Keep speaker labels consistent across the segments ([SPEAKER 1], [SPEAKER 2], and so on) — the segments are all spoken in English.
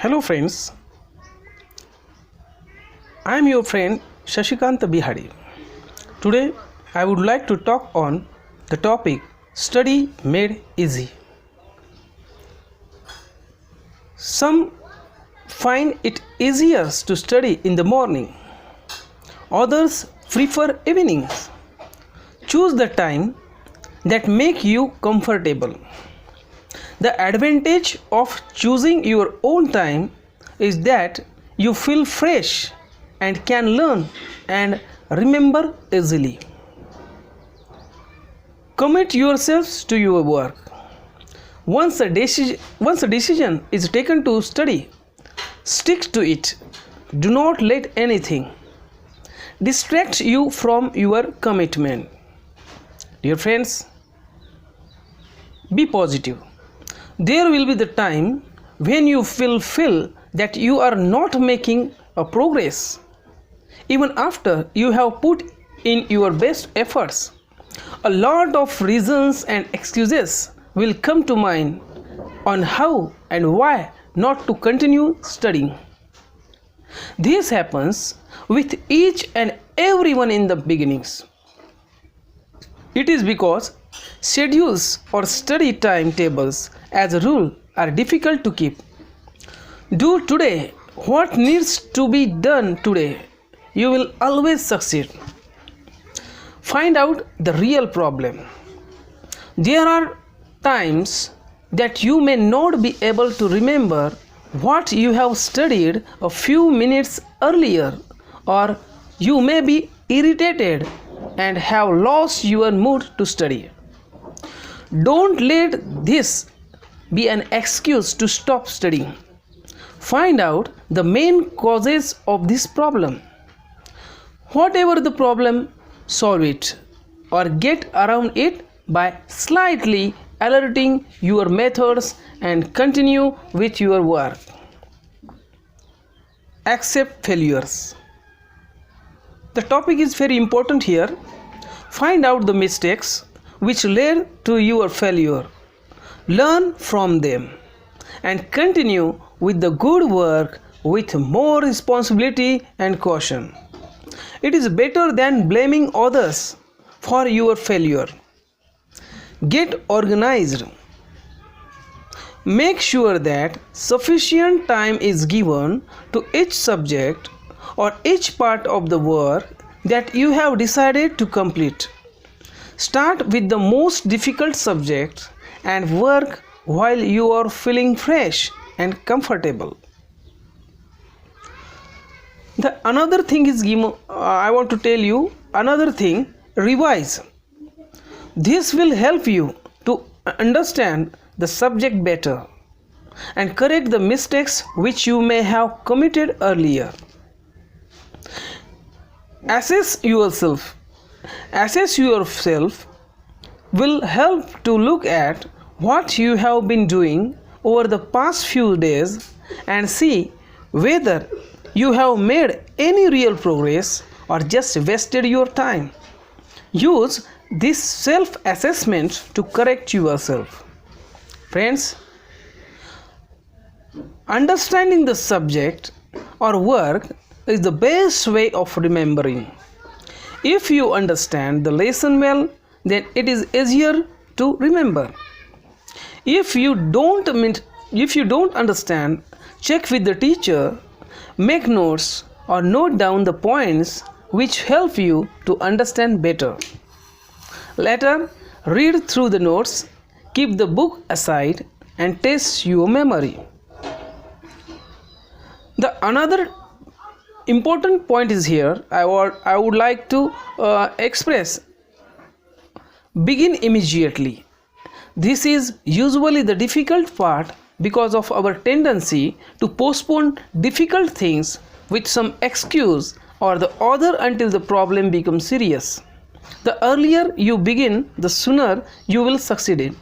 [SPEAKER 1] Hello friends, I am your friend Shashikant Bihari. Today I would like to talk on the topic Study Made Easy. Some find it easier to study in the morning, others prefer evenings. Choose the time that make you comfortable. The advantage of choosing your own time is that you feel fresh and can learn and remember easily. Commit yourselves to your work. Once a decision is taken to study, stick to it. Do not let anything distract you from your commitment. Dear friends, be positive. There will be the time when you feel that you are not making a progress, even after you have put in your best efforts. A lot of reasons and excuses will come to mind on how and why not to continue studying. This happens with each and everyone in the beginnings. It is because schedules or study timetables as a rule are difficult to keep. Do today what needs to be done today. You will always succeed. Find out the real problem. There are times that you may not be able to remember what you have studied a few minutes earlier, or you may be irritated and have lost your mood to study. Don't let this be an excuse to stop studying. Find out the main causes of this problem. Whatever the problem, solve it or get around it by slightly alerting your methods and continue with your work. Accept failures. The topic is very important here. Find out the mistakes which led to your failure. Learn from them and continue with the good work with more responsibility and caution. It is better than blaming others for your failure. Get organized. Make sure that sufficient time is given to each subject or each part of the work that you have decided to complete. Start with the most difficult subject and work while you are feeling fresh and comfortable. Another thing is I want to tell you another thing, revise. This will help you to understand the subject better and correct the mistakes which you may have committed earlier. Assess yourself. Assess yourself will help to look at what you have been doing over the past few days and see whether you have made any real progress or just wasted your time. Use this self-assessment to correct yourself. Friends, understanding the subject or work is the best way of remembering. If you understand the lesson well, then it is easier to remember. If you don't understand, check with the teacher, make notes or note down the points which help you to understand better. Later, read through the notes, keep the book aside and test your memory. Another important point is here I would like to express. Begin immediately. This is usually the difficult part because of our tendency to postpone difficult things with some excuse or the other until the problem becomes serious. The earlier you begin, the sooner you will succeed.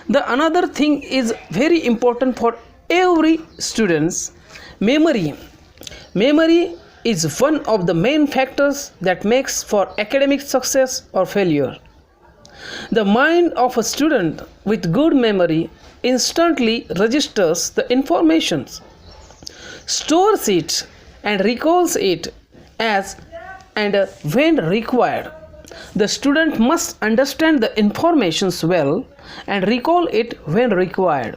[SPEAKER 1] Another thing is very important for every student's memory. Memory is one of the main factors that makes for academic success or failure. The mind of a student with good memory instantly registers the information stores it and recalls it as and when required. The student must understand the informations well and recall it when required.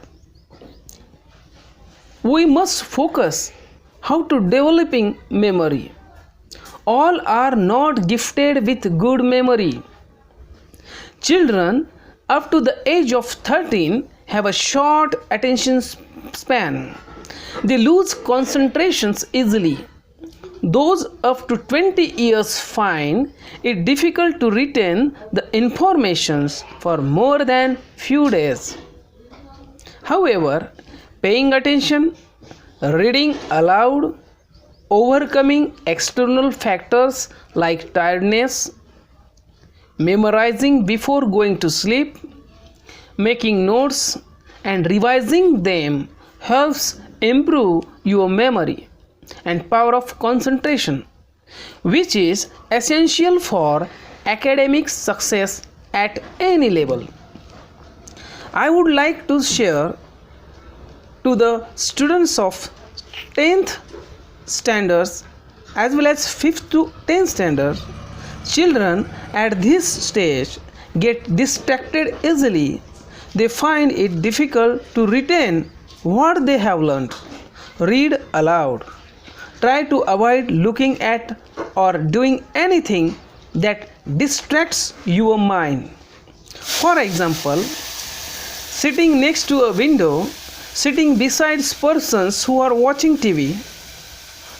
[SPEAKER 1] We must focus how to developing memory. All are not gifted with good memory. Children up to the age of 13 have a short attention span. They lose concentrations easily. Those up to 20 years find it difficult to retain the informations for more than few days. However, paying attention, reading aloud, overcoming external factors like tiredness, memorizing before going to sleep, making notes and revising them helps improve your memory and power of concentration, which is essential for academic success at any level. I would like to share to the students of 10th standards as well as 5th to 10th standard. Children at this stage get distracted easily. They find it difficult to retain what they have learned. Read aloud. Try to avoid looking at or doing anything that distracts your mind. For example, sitting next to a window, sitting beside persons who are watching TV,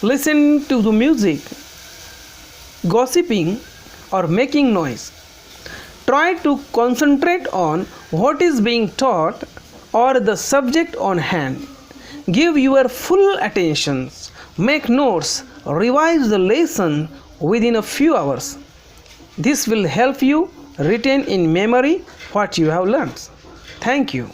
[SPEAKER 1] listening to the music, gossiping, or making noise. Try to concentrate on what is being taught or the subject on hand. Give your full attention. Make notes, revise the lesson within a few hours. This will help you retain in memory what you have learned. Thank you.